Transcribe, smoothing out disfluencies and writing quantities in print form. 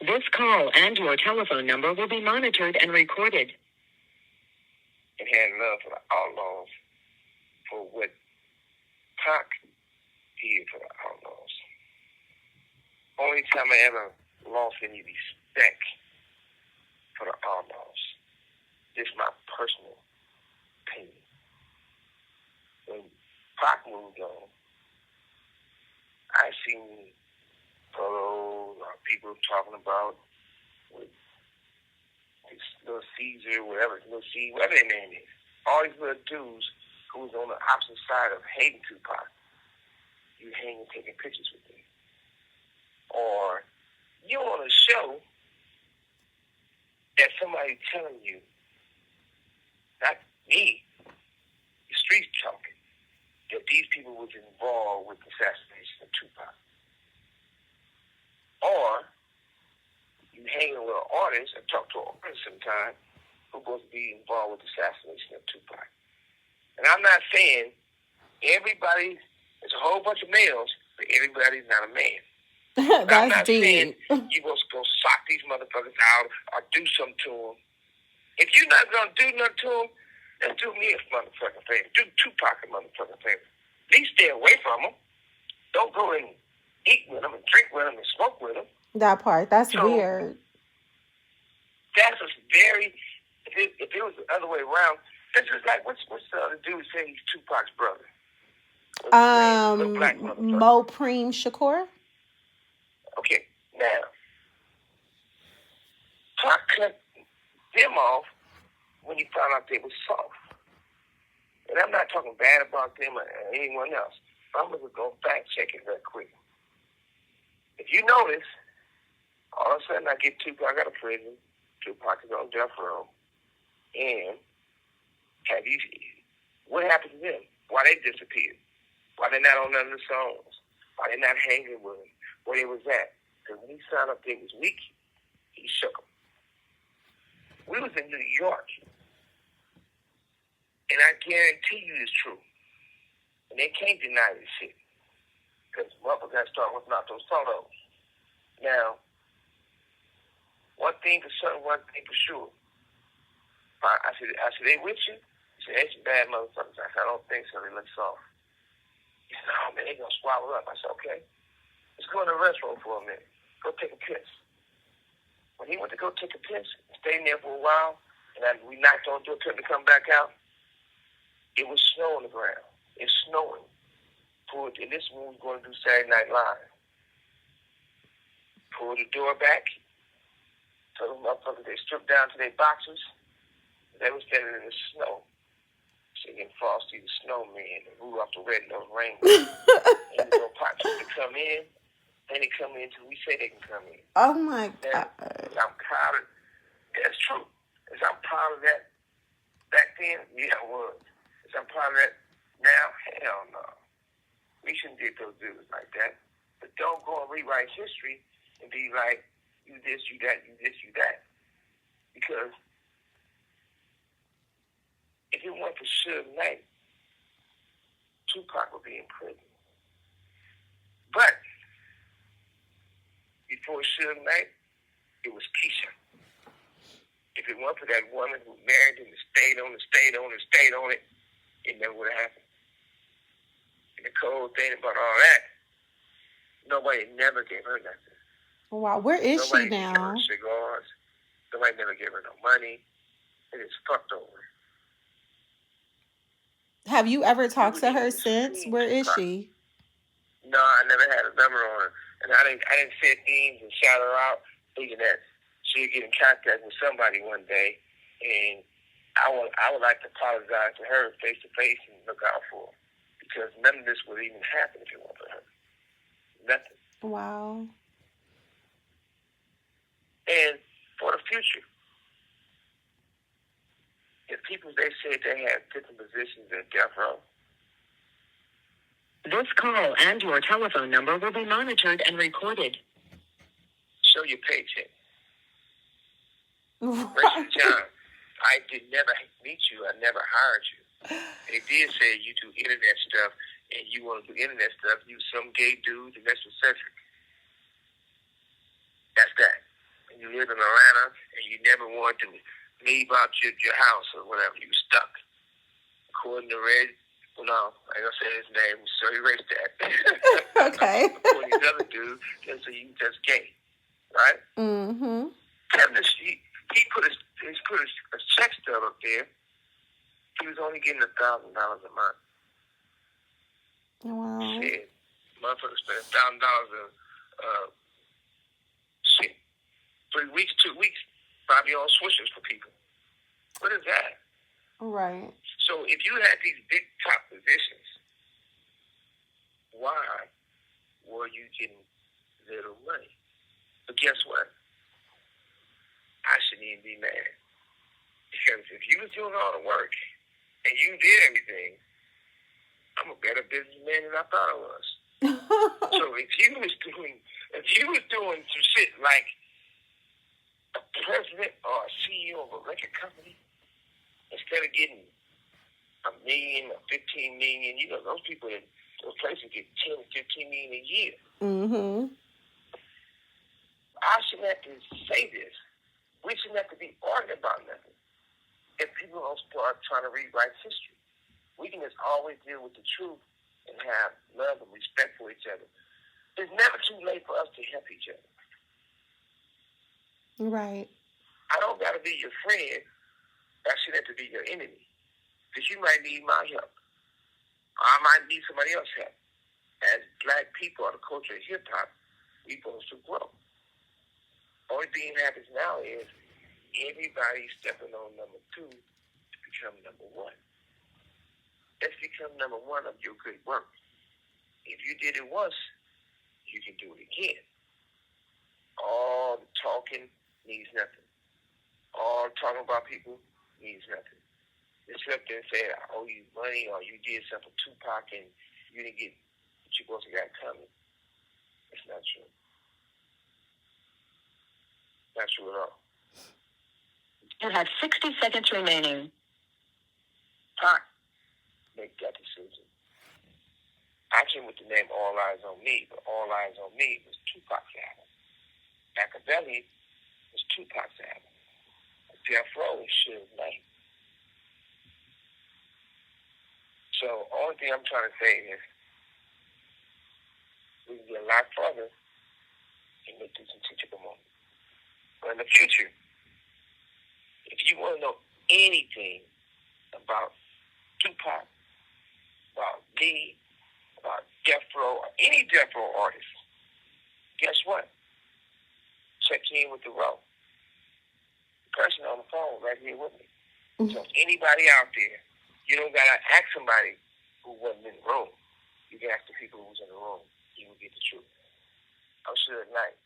This call and your telephone number will be monitored and recorded. And had love for the Outlawz for what Pac did for the Outlawz. Only time I ever lost any respect for the Outlawz. This is my personal opinion. When Pac moved on, I seen photos or people talking about with this little Caesar, whatever their name is. All these little dudes who was on the opposite side of hating Tupac. You hanging taking pictures with them. Or you on a show that somebody telling you, not me, the streets talking, that these people was involved with the assassination of Tupac. Or you hanging with an artist and talk to an artist sometime who's supposed to be involved with the assassination of Tupac. And I'm not saying everybody, there's a whole bunch of males, but everybody's not a man. I'm not saying you're supposed to go sock these motherfuckers out or do something to them. If you're not going to do nothing to them, then do me a motherfucking favor. Do Tupac a motherfucking favor. At least stay away from them. Don't go and eat with them and drink with them and smoke with them. That part, that's weird. That's a very, if it was the other way around, that's just like, what's the other dude saying he's Tupac's brother? Tupac Shakur? Okay, now, Pac cut them off when he found out they were soft. And I'm not talking bad about them or anyone else. I'm going to go fact check it real quick. If you notice, all of a sudden I get Tupac out of prison, Tupac is on death row, and what happened to them? Why they disappeared? Why they not on none of the songs? Why they not hanging with him? Where they was at? Because when he signed up, they was weak. He shook them. We was in New York, and I guarantee you it's true. And they can't deny this shit. Because motherfuckers got to start whipping out those photos. Now, one thing for certain, one thing for sure. I said, they with you? He said, they some bad motherfuckers. I said, I don't think so. They look soft. He said, oh, man, they going to swallow up. I said, okay. Let's go in the restroom for a minute. Go take a piss. When he went to go take a piss, stayed there for a while, and we knocked on the door, couldn't come back out, it was snow on the ground. It's snowing. And this one was going to do Saturday Night Live. Pulled the door back. Told them motherfuckers they stripped down to their boxers. They were standing in the snow, singing Frosty the Snowman and Rudolph the Red-Nosed Reindeer. And the little pops to come in. Then they come in until we say they can come in. Oh my God. I'm proud of that's true. As I'm proud of that back then, yeah, I was. As I'm proud of that now, hell no. We shouldn't do those dudes like that. But don't go and rewrite history and be like, you this, you that, you this, you that. Because if it weren't for Suge Knight, Tupac would be in prison. But before Suge Knight, it was Kesha. If it weren't for that woman who married him and stayed on it, it never would have happened. And the cold thing about all that, nobody never gave her nothing. Wow, where is she now? Nobody gave her cigars. Nobody never gave her no money. It is fucked over. Have you ever talked to her since? Where is she? No, I never had a number on her. And I didn't say things and shout her out, thinking that she'd get in contact with somebody one day. And I would like to apologize to her face to face and look out for her. Because none of this would even happen if it weren't for her. Nothing. Wow. And for the future, if people, they said they have different positions in death row. This call and your telephone number will be monitored and recorded. Show your paycheck. Reggie John, I did never meet you. I never hired you. They did say you do internet stuff, and you want to do internet stuff. You some gay dude, and that's Cedric. That's that. you live in Atlanta and you never want to leave out your house or whatever, you stuck. According to Reggie, well, no, I ain't gonna say his name, so erase that. Okay. According to the other dude, they say you just gay, right? Mm-hmm. He put a check stub up there. He was only getting $1,000 a month. Wow. Shit, motherfucker spent $1,000 of shit. 3 weeks, 2 weeks, probably on swishers for people. What is that? Right. So if you had these big top positions, why were you getting little money? But guess what? I shouldn't even be mad. Because if you was doing all the work and you did everything, I'm a better businessman than I thought I was. So if you was doing some shit like a president or a CEO of a record company, instead of getting $1 million or $15 million, you know, those people in those places get $10, $15 million a year. Mm-hmm. I shouldn't have to say this. We shouldn't have to be arguing about nothing. If people don't start trying to rewrite history, we can just always deal with the truth and have love and respect for each other. It's never too late for us to help each other. Right. I don't got to be your friend. I shouldn't have to be your enemy. Because you might need my help. I might need somebody else's help. As black people or the culture of hip-hop, we're supposed to grow. Only thing that happens now is everybody stepping on number 2 to become number 1. Let's become number 1 of your good work. If you did it once, you can do it again. All the talking means nothing. All talking about people means nothing. Just sit up there and say, I owe you money, or you did something for Tupac and you didn't get what you supposed to got coming. It's not true. Not true at all. You have 60 seconds remaining. Pac make that decision. I came with the name All Eyes on Me, but All Eyes on Me was Tupac's album. Machiavelli was Tupac's album. Death Row is Suge Knight. So, only thing I'm trying to say is we can get a lot further and make this some teachable moments. But in the future, if you want to know anything about Tupac, about me, about Death Row, or any Death Row artist, guess what? Check in with the Row. The person on the phone right here with me. Mm-hmm. So anybody out there, you don't got to ask somebody who wasn't in the room. You can ask the people who was in the room. You will get the truth. I'm Suge Knight.